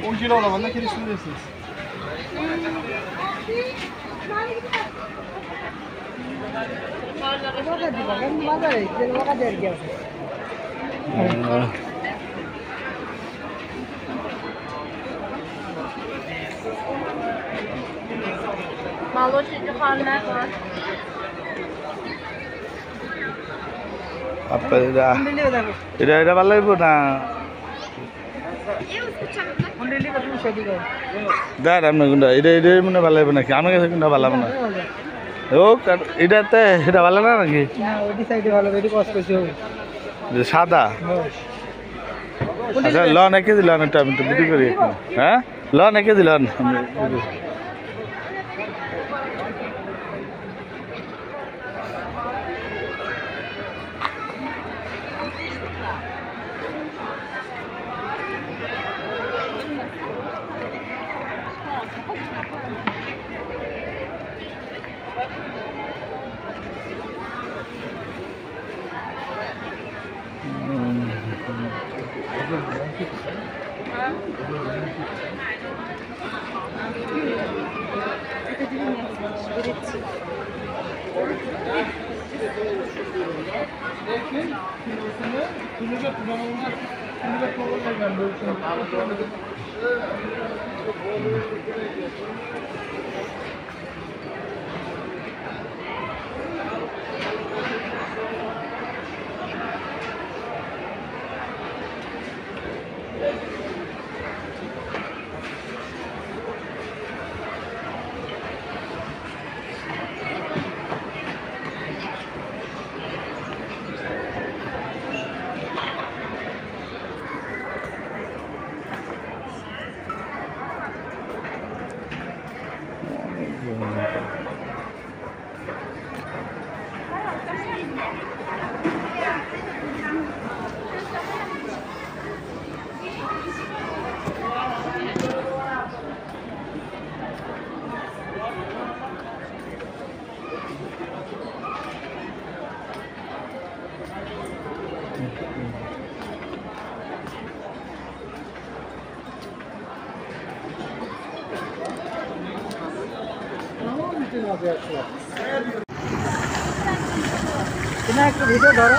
Un kilo olamanda geliştirirsiniz. Malo çocuklar var. apa এটা ভালো লাগবে না দাঁড় আপনার কোনটা এটা মনে ভালো লাগবে নাকি আমার কাছে কোনটা ভালো লাগবে না ও এটাতে এটা ভালো না নাকি সাদা আচ্ছা লন একে দিলাম একটা আমি তো বিক্রি করি হ্যাঁ লন একে দিলাম তুমি একটা ভিডিও ধরো